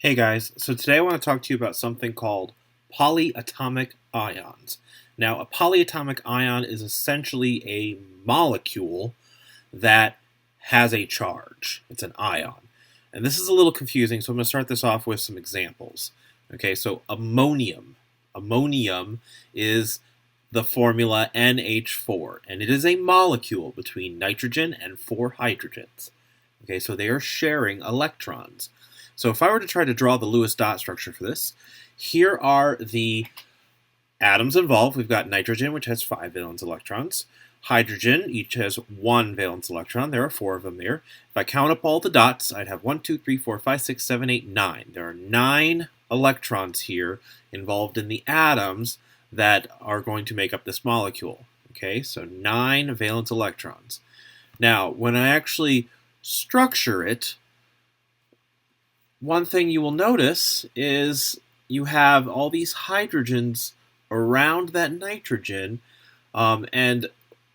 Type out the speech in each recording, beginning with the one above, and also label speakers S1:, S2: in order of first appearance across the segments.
S1: Hey guys, so today I want to talk to you about something called polyatomic ions. Now, a polyatomic ion is essentially a molecule that has a charge. It's an ion. And this is a little confusing, so I'm going to start this off with some examples. Okay, so ammonium. Ammonium is the formula NH4, and it is a molecule between nitrogen and four hydrogens. Okay, so they are sharing electrons. So if I were to try to draw the Lewis dot structure for this, here are the atoms involved. We've got nitrogen, which has 5 valence electrons. Hydrogen, each has 1 valence electron. There are 4 of them there. If I count up all the dots, I'd have 1, 2, 3, 4, 5, 6, 7, 8, 9. There are 9 electrons here involved in the atoms that are going to make up this molecule. Okay, so 9 valence electrons. Now, when I actually structure it, one thing you will notice is you have all these hydrogens around that nitrogen, and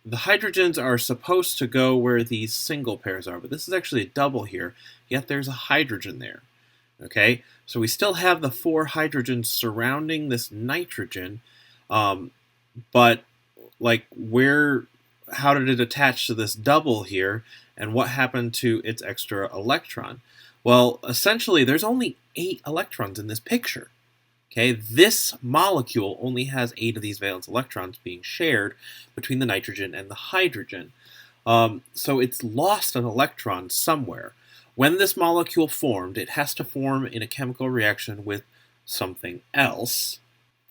S1: the hydrogens are supposed to go where these single pairs are, but this is actually a double here, yet there's a hydrogen there. Okay, so we still have the 4 hydrogens surrounding this nitrogen, but like how did it attach to this double here, and what happened to its extra electron? Well, essentially, there's only 8 electrons in this picture. Okay, this molecule only has 8 of these valence electrons being shared between the nitrogen and the hydrogen. So it's lost an electron somewhere. When this molecule formed, it has to form in a chemical reaction with something else,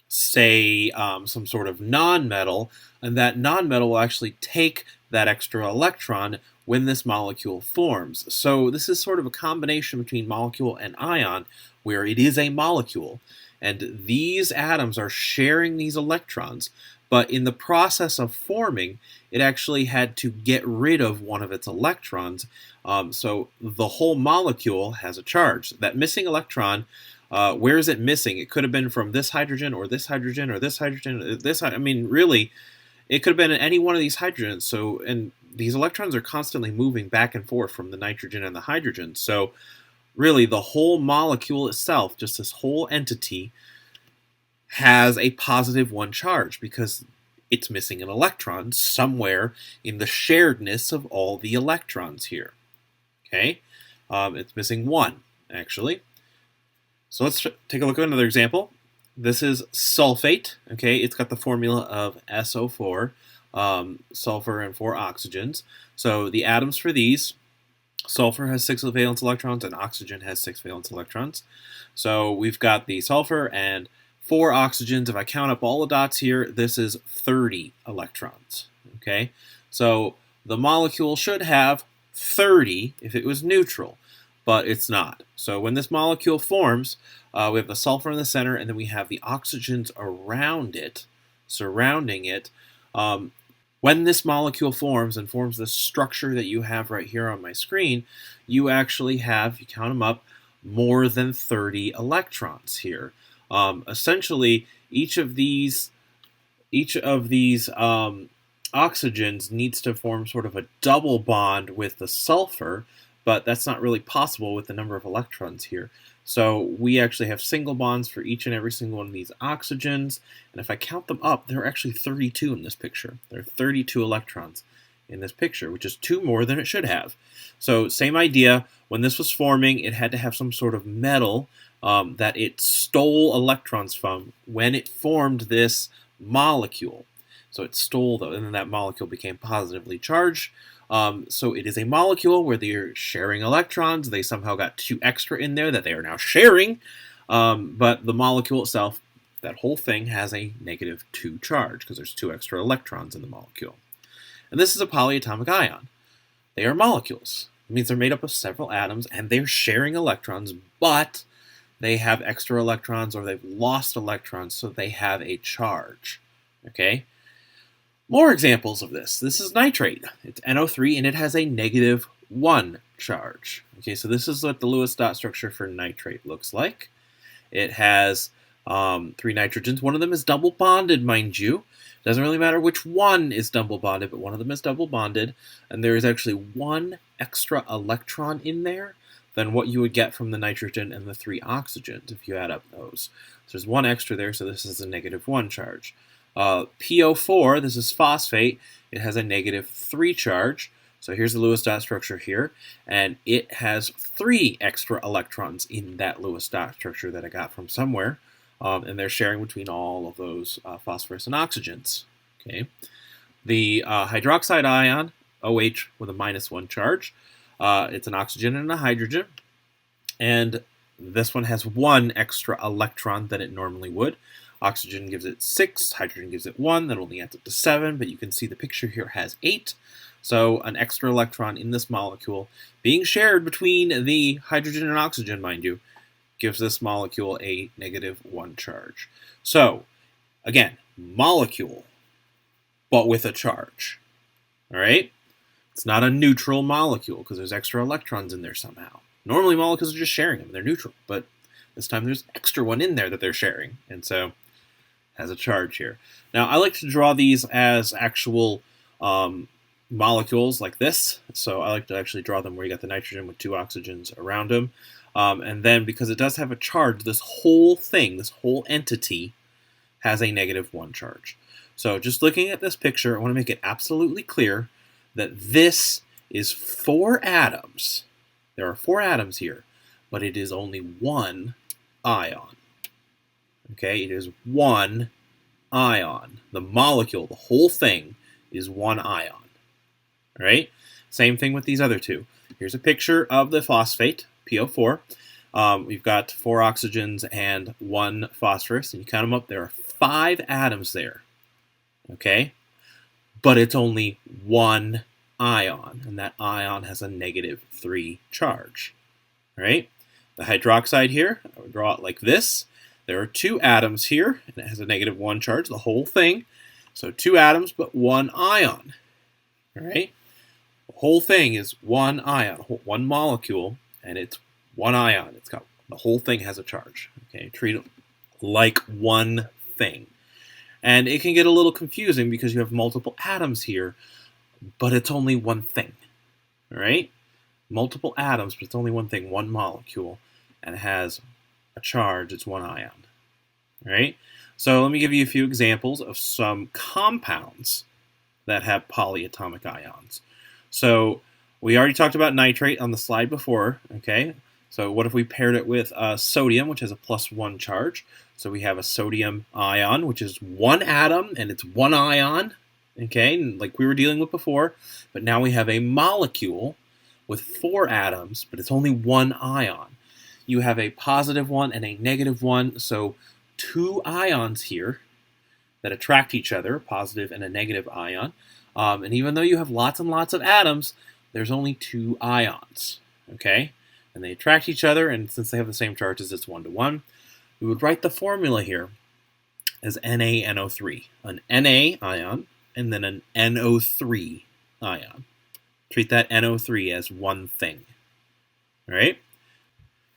S1: say some sort of nonmetal, and that nonmetal will actually take that extra electron when this molecule forms. So this is sort of a combination between molecule and ion, where it is a molecule, and these atoms are sharing these electrons, but in the process of forming, it actually had to get rid of one of its electrons, so the whole molecule has a charge. That missing electron, where is it missing? It could have been from this hydrogen, or this hydrogen, or this hydrogen, or this. I mean, really, it could have been any one of these hydrogens. So, and these electrons are constantly moving back and forth from the nitrogen and the hydrogen. So, really, the whole molecule itself, just this whole entity, has a positive 1 charge because it's missing an electron somewhere in the sharedness of all the electrons here. Okay, it's missing 1 actually. So let's take a look at another example. This is sulfate. Okay, it's got the formula of SO4, sulfur and 4 oxygens. So the atoms for these, sulfur has 6 valence electrons and oxygen has 6 valence electrons. So we've got the sulfur and 4 oxygens. If I count up all the dots here, this is 30 electrons. Okay, so the molecule should have 30 if it was neutral, but it's not. So when this molecule forms, we have the sulfur in the center, and then we have the oxygens around it, surrounding it. When this molecule forms and forms the structure that you have right here on my screen, you actually have, if you count them up, more than 30 electrons here. Essentially, each of these oxygens needs to form sort of a double bond with the sulfur, but that's not really possible with the number of electrons here. So we actually have single bonds for each and every single one of these oxygens, and if I count them up, there are actually 32 in this picture. There are 32 electrons in this picture, which is 2 more than it should have. So same idea, when this was forming, it had to have some sort of metal that it stole electrons from when it formed this molecule. So it stole those, and then that molecule became positively charged. So it is a molecule where they're sharing electrons. They somehow got 2 extra in there that they are now sharing. But the molecule itself, that whole thing has a -2 charge because there's 2 extra electrons in the molecule. And this is a polyatomic ion. They are molecules. It means they're made up of several atoms and they're sharing electrons, but they have extra electrons or they've lost electrons, so they have a charge. Okay? More examples of this. This is nitrate. It's NO3 and it has a -1 charge. Okay, so this is what the Lewis dot structure for nitrate looks like. It has 3 nitrogens. One of them is double bonded, mind you. Doesn't really matter which one is double bonded, but one of them is double bonded. And there is actually 1 extra electron in there than what you would get from the nitrogen and the 3 oxygens if you add up those. So there's 1 extra there, so this is a -1 charge. PO4, this is phosphate, it has a -3 charge. So here's the Lewis dot structure here, and it has 3 extra electrons in that Lewis dot structure that I got from somewhere, and they're sharing between all of those phosphorus and oxygens. Okay, the hydroxide ion, OH with a -1 charge, it's an oxygen and a hydrogen, and this one has 1 extra electron than it normally would. Oxygen gives it 6, hydrogen gives it 1, that only adds up to 7, but you can see the picture here has 8. So an extra electron in this molecule, being shared between the hydrogen and oxygen, mind you, gives this molecule a -1 charge. So, again, molecule, but with a charge. All right? It's not a neutral molecule because there's extra electrons in there somehow. Normally molecules are just sharing them, they're neutral, but this time there's extra one in there that they're sharing, and so has a charge here. Now, I like to draw these as actual molecules like this. So I like to actually draw them where you got the nitrogen with 2 oxygens around them. And then because it does have a charge, this whole thing, this whole entity has a -1 charge. So just looking at this picture, I want to make it absolutely clear that this is 4 atoms. There are 4 atoms here, but it is only 1 ion. Okay, it is 1 ion. The molecule, the whole thing, is 1 ion. All right? Same thing with these other 2. Here's a picture of the phosphate, PO4. We've got 4 oxygens and 1 phosphorus, and you count them up, there are 5 atoms there. Okay? But it's only 1 ion, and that ion has a -3 charge. All right? The hydroxide here, I would draw it like this. There are 2 atoms here, and it has a -1 charge, the whole thing. So 2 atoms, but 1 ion. All right? The whole thing is 1 ion, 1 molecule, and it's 1 ion. It's got the whole thing has a charge. Okay, treat it like one thing. And it can get a little confusing because you have multiple atoms here, but it's only one thing. All right? Multiple atoms, but it's only one thing, 1 molecule, and it has a charge, it's 1 ion. All right? So let me give you a few examples of some compounds that have polyatomic ions. So we already talked about nitrate on the slide before, okay? So what if we paired it with sodium, which has a +1 charge? So we have a sodium ion, which is 1 atom, and it's 1 ion, okay, like we were dealing with before. But now we have a molecule with 4 atoms, but it's only 1 ion. You have a +1 and a -1, so 2 ions here that attract each other, positive and a negative ion. And even though you have lots and lots of atoms, there's only 2 ions, okay? And they attract each other, and since they have the same charges, it's 1 to 1. We would write the formula here as NaNO3, an Na ion, and then an NO3 ion. Treat that NO3 as one thing, all right?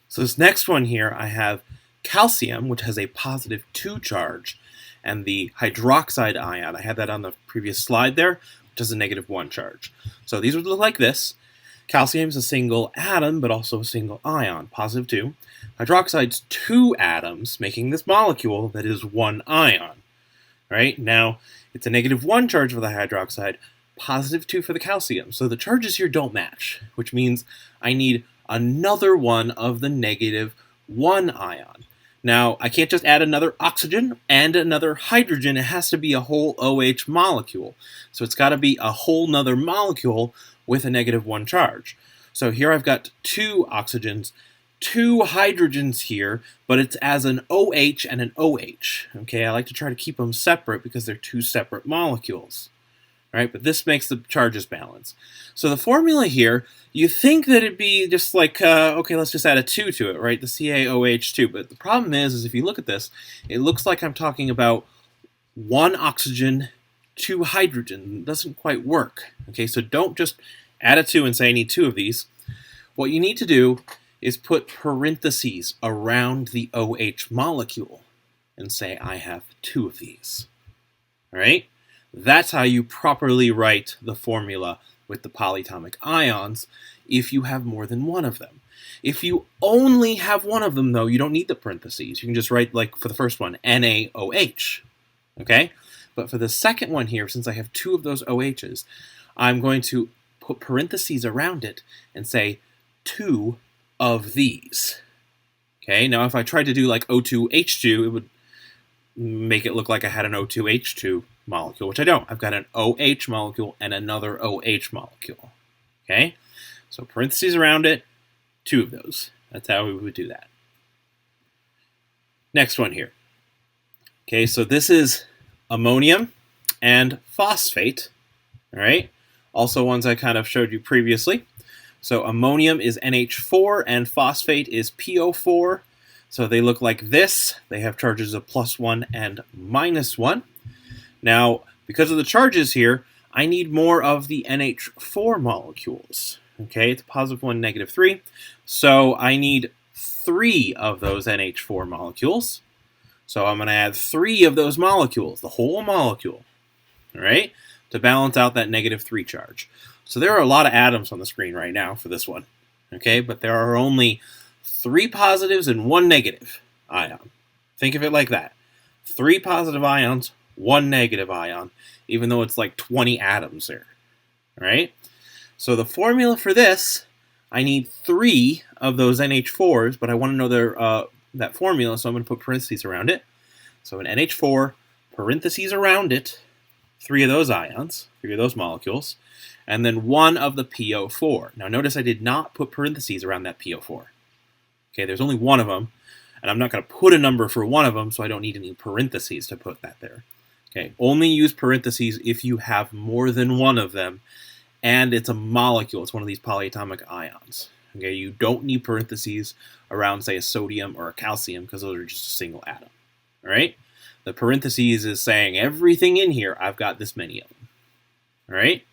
S1: So this next one here, I have calcium, which has a +2 charge, and the hydroxide ion, I had that on the previous slide there, which has a -1 charge. So these would look like this. Calcium is a single atom, but also a single ion, +2. Hydroxide's 2 atoms, making this molecule that is 1 ion. Right? Now, it's a -1 charge for the hydroxide, +2 for the calcium. So the charges here don't match, which means I need another one of the -1 ion. Now, I can't just add another oxygen and another hydrogen. It has to be a whole OH molecule. So it's got to be a whole nother molecule with a -1 charge. So here I've got 2 oxygens, 2 hydrogens here, but it's as an OH and an OH. Okay, I like to try to keep them separate because they're 2 separate molecules. Right, but this makes the charges balance. So the formula here, you think that it'd be just like, okay, let's just add a 2 to it, right? The CaOH2. But the problem is if you look at this, it looks like I'm talking about 1 oxygen, 2 hydrogen. It doesn't quite work. Okay, so don't just add a 2 and say I need 2 of these. What you need to do is put parentheses around the OH molecule and say I have 2 of these. All right? That's how you properly write the formula with the polyatomic ions if you have more than one of them. If you only have one of them, though, you don't need the parentheses. You can just write, like for the first one, NaOH. Okay? But for the second one here, since I have two of those OHs, I'm going to put parentheses around it and say two of these. Okay? Now, if I tried to do like O2H2, it would make it look like I had an O2H2 molecule, which I don't. I've got an OH molecule and another OH molecule. Okay? So parentheses around it, two of those. That's how we would do that. Next one here. Okay, so this is ammonium and phosphate. All right? Also ones I kind of showed you previously. So ammonium is NH4 and phosphate is PO4. So they look like this. They have charges of +1 and -1. Now, because of the charges here, I need more of the NH4 molecules. Okay, it's +1, -3. So I need 3 of those NH4 molecules. So I'm going to add 3 of those molecules, the whole molecule, all right, to balance out that -3 charge. So there are a lot of atoms on the screen right now for this one, okay, but there are only 3 positives and 1 negative ion. Think of it like that. 3 positive ions, 1 negative ion, even though it's like 20 atoms there, all right? So the formula for this, I need 3 of those NH4s, but I want to know that formula, so I'm going to put parentheses around it. So an NH4, parentheses around it, 3 of those ions, 3 of those molecules, and then 1 of the PO4. Now notice I did not put parentheses around that PO4. Okay, there's only 1 of them, and I'm not going to put a number for 1 of them, so I don't need any parentheses to put that there. Okay, only use parentheses if you have more than 1 of them, and it's a molecule. It's one of these polyatomic ions. Okay, you don't need parentheses around, say, a sodium or a calcium, because those are just a single atom. All right? The parentheses is saying everything in here, I've got this many of them. All right?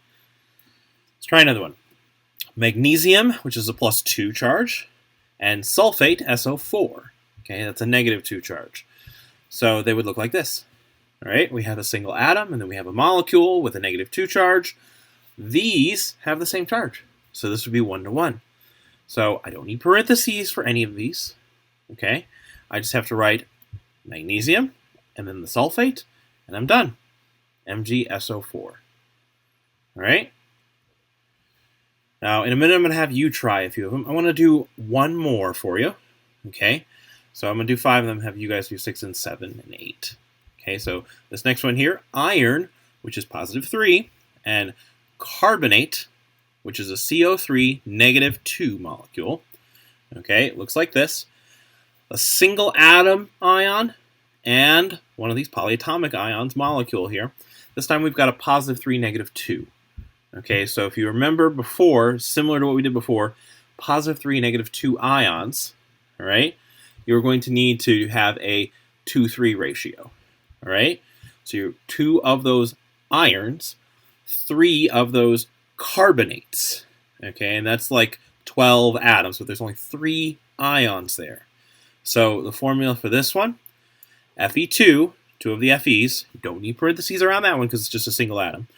S1: Let's try another one. Magnesium, which is a +2 charge, and sulfate, SO4. Okay, that's a -2 charge. So they would look like this. All right, we have a single atom, and then we have a molecule with a -2 charge. These have the same charge, so this would be 1 to 1. So I don't need parentheses for any of these. Okay, I just have to write magnesium, and then the sulfate, and I'm done. MgSO4. All right? Now, in a minute, I'm going to have you try a few of them. I want to do one more for you. Okay? So I'm going to do 5 of them, have you guys do 6 and 7 and 8. Okay, so this next one here, iron, which is +3, and carbonate, which is a CO3 -2 molecule. Okay, it looks like this. A single atom ion and one of these polyatomic ions molecule here. This time we've got a +3, -2. Okay, so if you remember before, similar to what we did before, +3, -2 ions, all right, you're going to need to have a 2-3 ratio, all right? So you're 2 of those irons, 3 of those carbonates, okay, and that's like 12 atoms, but there's only 3 ions there. So the formula for this one, Fe2, 2 of the Fe's, don't need parentheses around that one because it's just a single atom,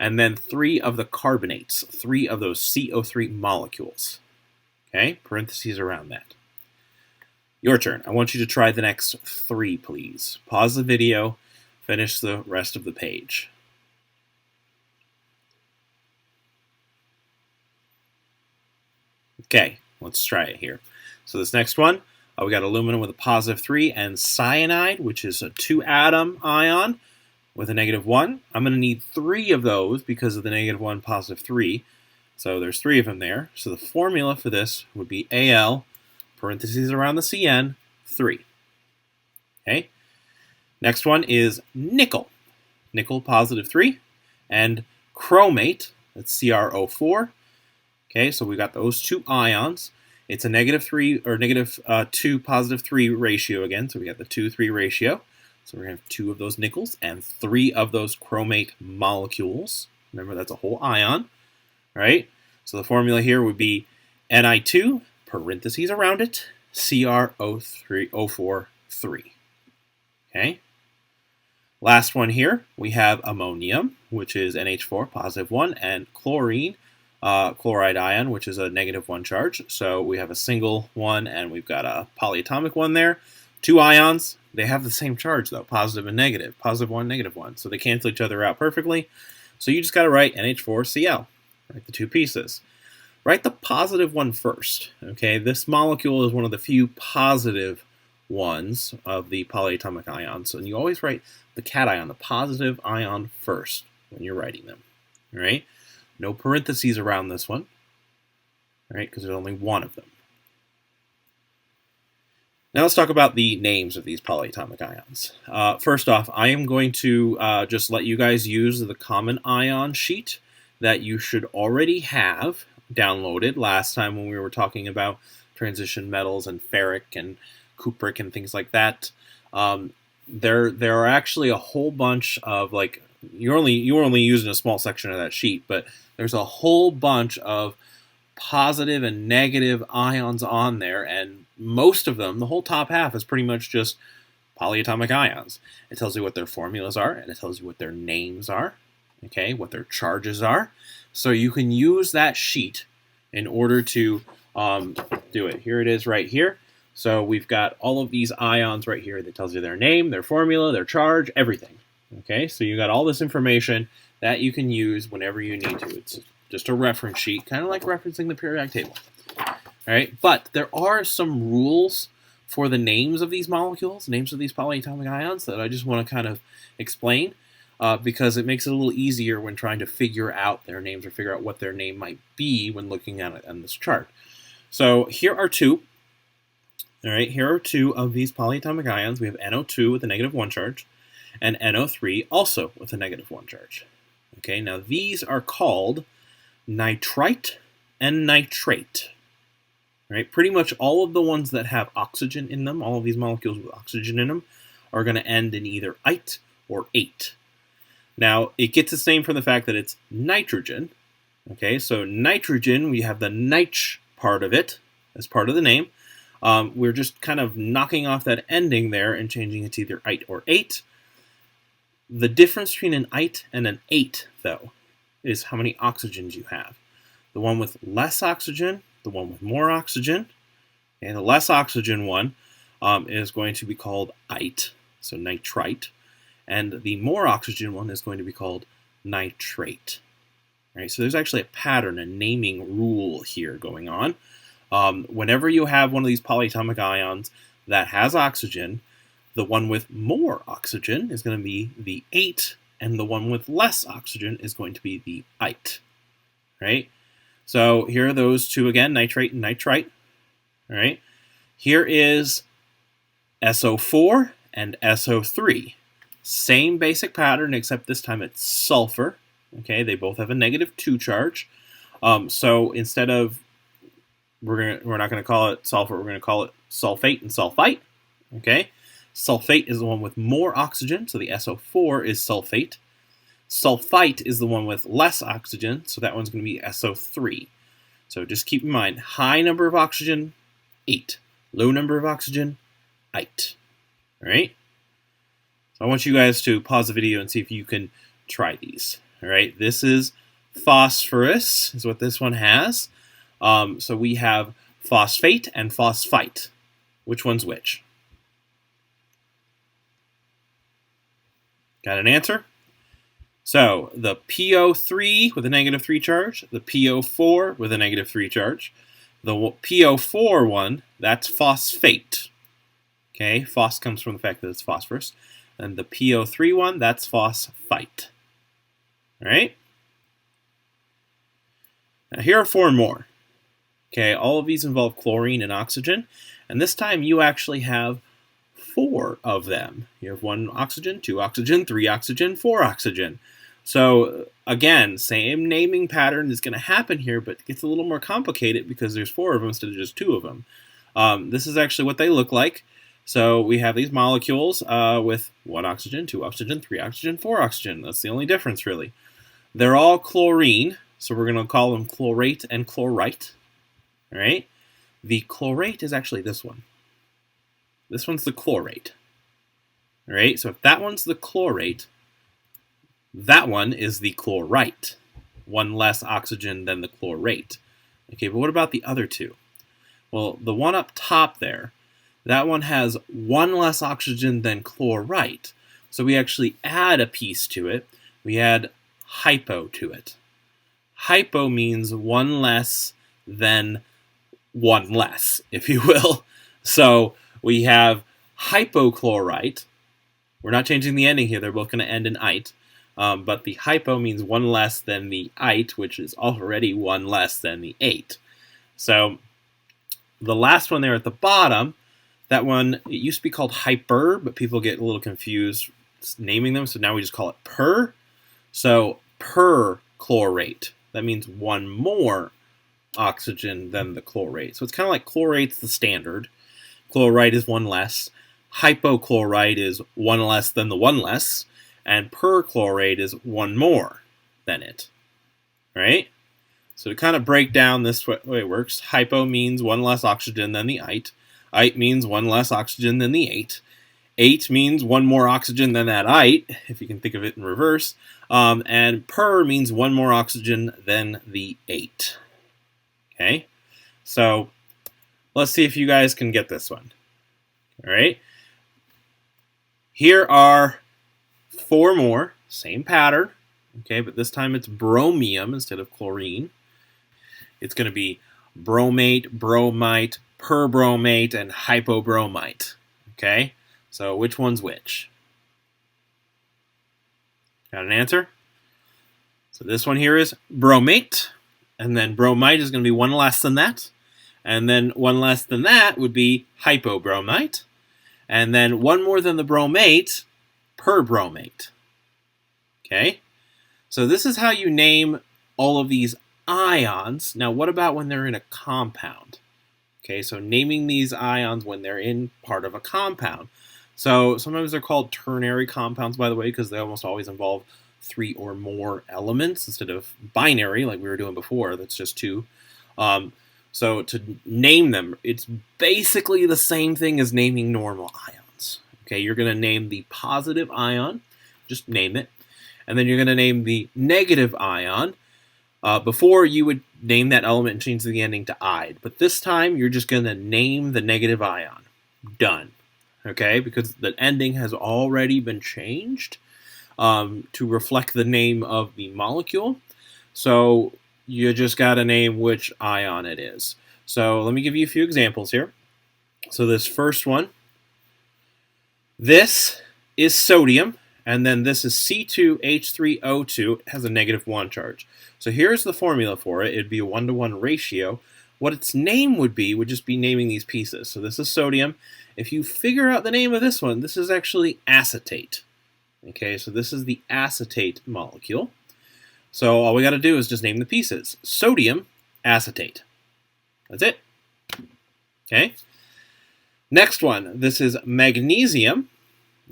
S1: and then 3 of the carbonates, 3 of those CO3 molecules, okay, parentheses around that. Your turn. I want you to try the next 3, please. Pause the video, finish the rest of the page. Okay, let's try it here. So this next one, we got aluminum with a +3 and cyanide, which is a 2-atom ion with a -1. I'm going to need 3 of those because of the -1, +3. So there's 3 of them there. So the formula for this would be Al, parentheses around the Cn, 3. Okay. Next one is nickel. Nickel, +3, and chromate, that's CrO4. Okay, so we got those 2 ions. It's a -3 or -2, +3 ratio again. So we got the 2-3 ratio. So we're going to have 2 of those nickels and 3 of those chromate molecules. Remember, that's a whole ion, right? So the formula here would be Ni2, parentheses around it, CrO4, 3. Okay. Last one here, we have ammonium, which is NH4, +1, and chlorine, chloride ion, which is a -1 charge. So we have a single one, and we've got a polyatomic one there. Two ions. They have the same charge, though, positive and negative. +1, -1. So they cancel each other out perfectly. So you just got to write NH4Cl. Write the two pieces. Write the positive one first. Okay, this molecule is one of the few positive ones of the polyatomic ions. And you always write the cation, the positive ion, first when you're writing them. All right? No parentheses around this one. All right, because there's only one of them. Now let's talk about the names of these polyatomic ions. First off, I am going to just let you guys use the common ion sheet that you should already have downloaded last time when we were talking about transition metals and ferric and cupric and things like that. There are actually a whole bunch of, like, you're only using a small section of that sheet, but there's a whole bunch of positive and negative ions on there, and most of them, the whole top half, is pretty much just polyatomic ions. It tells you what their formulas are, and it tells you what their names are, okay, what their charges are. So you can use that sheet in order to do it. Here it is right here. So we've got all of these ions right here that tells you their name, their formula, their charge, everything. Okay, so you got all this information that you can use whenever you need to. It's just a reference sheet, kind of like referencing the periodic table. All right, but there are some rules for the names of these molecules, names of these polyatomic ions, that I just want to kind of explain because it makes it a little easier when trying to figure out their names or figure out what their name might be when looking at it on this chart. So here are two. All right, here are two of these polyatomic ions. We have NO2 with a -1 charge and NO3 also with a -1 charge. Okay, now these are called nitrite and nitrate. Right? Pretty much all of the ones that have oxygen in them, all of these molecules with oxygen in them, are going to end in either ite or ate. Now, it gets its name from the fact that it's nitrogen. Okay, so nitrogen, we have the nitr part of it as part of the name. We're just kind of knocking off that ending there and changing it to either ite or ate. The difference between an ite and an ate, though, is how many oxygens you have. The one with less oxygen, the one with more oxygen, and the less oxygen one is going to be called ite, so nitrite, and the more oxygen one is going to be called nitrate. All right, so there's actually a pattern, a naming rule here going on. Whenever you have one of these polyatomic ions that has oxygen, the one with more oxygen is going to be the ate, and the one with less oxygen is going to be the ite. Right? So here are those two again, nitrate and nitrite. All right? Here is SO4 and SO3. Same basic pattern, except this time it's sulfur. Okay, they both have a -2 charge. So instead of we're not going to call it sulfur, we're going to call it sulfate and sulfite. Okay, sulfate is the one with more oxygen, so the SO4 is sulfate. Sulfite is the one with less oxygen, so that one's going to be SO3. So just keep in mind, high number of oxygen, ate. Low number of oxygen, ite. All right? So I want you guys to pause the video and see if you can try these. All right? This is phosphorus, is what this one has. So we have phosphate and phosphite. Which one's which? Got an answer? So the PO3 with a -3 charge, the PO4 with a -3 charge. The PO4 one, that's phosphate. Okay, phos comes from the fact that it's phosphorus. And the PO3 one, that's phosphite. All right? Now here are 4 more. Okay, all of these involve chlorine and oxygen. And this time you actually have 4 of them. You have 1 oxygen, 2 oxygen, 3 oxygen, 4 oxygen. So again, same naming pattern is going to happen here, but it gets a little more complicated because there's 4 of them instead of just 2 of them. This is actually what they look like. So we have these molecules with 1 oxygen, 2 oxygen, 3 oxygen, 4 oxygen. That's the only difference, really. They're all chlorine, so we're going to call them chlorate and chlorite. All right? The chlorate is actually this one. This one's the chlorate. All right? So if that one's the chlorate, that one is the chlorite. one less oxygen than the chlorate. Okay, but what about the other two? Well, the one up top there, that one has one less oxygen than chlorite. So we actually add a piece to it. We add hypo to it. Hypo means one less than one less, if you will. So we have hypochlorite. We're not changing the ending here. They're both going to end in ite. But the hypo means one less than the ite, which is already one less than the 8. So the last one there at the bottom, that one, it used to be called hyper, but people get a little confused naming them, so now we just call it per. So perchlorate. That means one more oxygen than the chlorate. So it's kind of like chlorate's the standard. Chlorite is one less. Hypochlorite is one less than the one less. And perchlorate is one more than it. Right? So to kind of break down this way it works, hypo means one less oxygen than the ite. Ite means one less oxygen than the 8. 8 means one more oxygen than that ite, if you can think of it in reverse. And per means one more oxygen than the 8. Okay? So let's see if you guys can get this one. All right? Here are 4 more, same pattern. Okay, but this time it's bromium instead of chlorine. It's going to be bromate, bromite, perbromate, and hypobromite. Okay? So which one's which? Got an answer? So this one here is bromate, and then bromite is going to be one less than that, and then one less than that would be hypobromite, and then one more than the bromate, perbromate. Okay? So this is how you name all of these ions. Now what about when they're in a compound? Okay, so naming these ions when they're in part of a compound. So sometimes they're called ternary compounds, by the way, because they almost always involve 3 or more elements instead of binary like we were doing before. That's just 2. So to name them, it's basically the same thing as naming normal ions. Okay, you're going to name the positive ion, just name it, and then you're going to name the negative ion. Before you would name that element and change the ending to "ide," but this time you're just going to name the negative ion. Done. Okay, because the ending has already been changed to reflect the name of the molecule. So you just got to name which ion it is. So let me give you a few examples here. So this first one, this is sodium, and then this is C2H3O2. It has a -1 charge. So here's the formula for it. It'd be a 1-to-1 ratio. What its name would just be naming these pieces. So this is sodium. If you figure out the name of this one, this is actually acetate. Okay, so this is the acetate molecule. So all we got to do is just name the pieces. Sodium acetate. That's it. Okay. Next one, this is magnesium.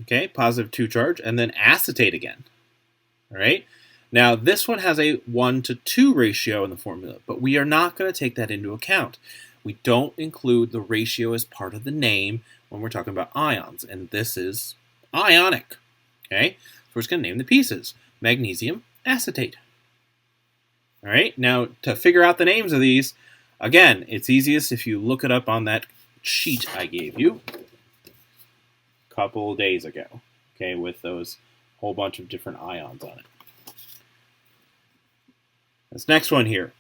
S1: Okay, +2 charge, and then acetate again. All right. Now this one has a 1-to-2 ratio in the formula, but we are not going to take that into account. We don't include the ratio as part of the name when we're talking about ions, and this is ionic. Okay, so we're just going to name the pieces. Magnesium acetate. All right, now to figure out the names of these, again, it's easiest if you look it up on that sheet I gave you a couple days ago, okay, with those whole bunch of different ions on it. This next one here,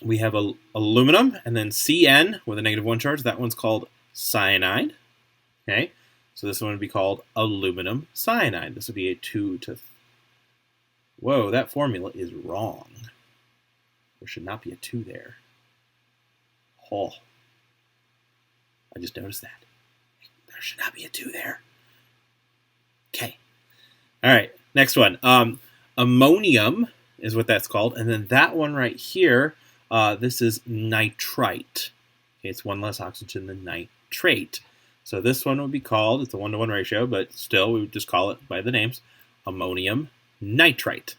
S1: we have aluminum and then Cn with a -1 charge. That one's called cyanide. Okay, so this one would be called aluminum cyanide. This would be a 2 to... Whoa, that formula is wrong. There should not be a 2 there. Oh, I just noticed that. There should not be a 2 there. Okay. All right, next one. Ammonium is what that's called. And then that one right here, this is nitrite. Okay, it's one less oxygen than nitrate. So this one would be called, it's a 1-to-1 ratio, but still we would just call it by the names, ammonium nitrite.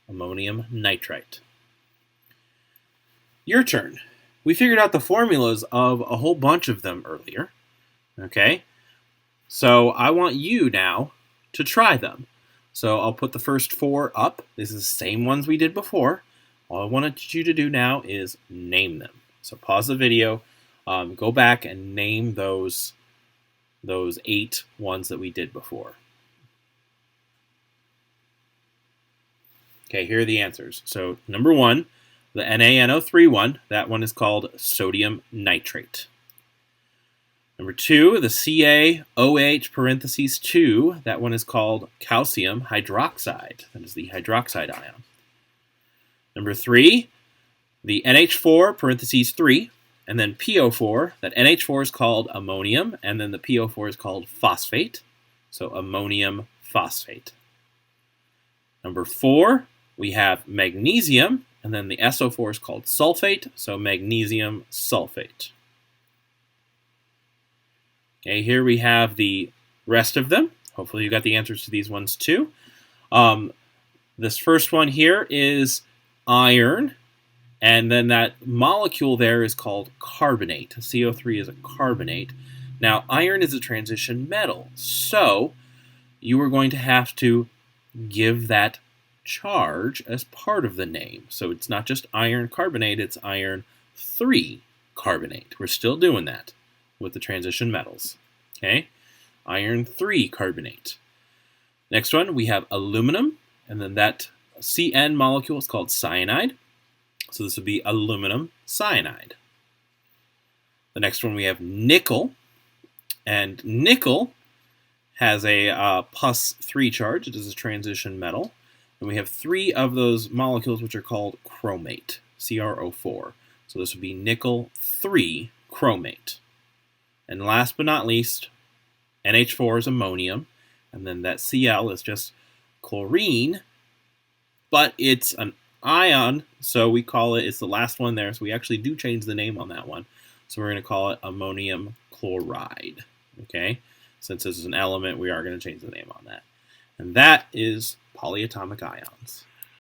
S1: Ammonium nitrite. Your turn. We figured out the formulas of a whole bunch of them earlier. Okay? So I want you now to try them. So I'll put the first 4 up. These are the same ones we did before. All I wanted you to do now is name them. So pause the video, go back and name those 8 ones that we did before. Okay, here are the answers. So number 1, the NaNO3 one, that one is called sodium nitrate. Number 2, the CaOH parentheses 2, that one is called calcium hydroxide. That is the hydroxide ion. Number 3, the NH4 parentheses 3, and then PO4. That NH4 is called ammonium, and then the PO4 is called phosphate. So ammonium phosphate. Number 4, we have magnesium, and then the SO4 is called sulfate, so magnesium sulfate. Okay, here we have the rest of them. Hopefully you got the answers to these ones too. This first one here is iron, and then that molecule there is called carbonate. CO3 is a carbonate. Now, iron is a transition metal, so you are going to have to give that charge as part of the name. So it's not just iron carbonate, it's iron 3 carbonate. We're still doing that with the transition metals. Okay, iron 3 carbonate. Next one, we have aluminum, and then that CN molecule is called cyanide. So this would be aluminum cyanide. The next one, we have nickel, and nickel has a +3 charge. It is a transition metal. And we have 3 of those molecules which are called chromate, CrO4. So this would be nickel 3 chromate. And last but not least, NH4 is ammonium, and then that Cl is just chlorine, but it's an ion, so we call it, it's the last one there, so we actually do change the name on that one. So we're going to call it ammonium chloride, okay? Since this is an element, we are going to change the name on that. And that is polyatomic ions.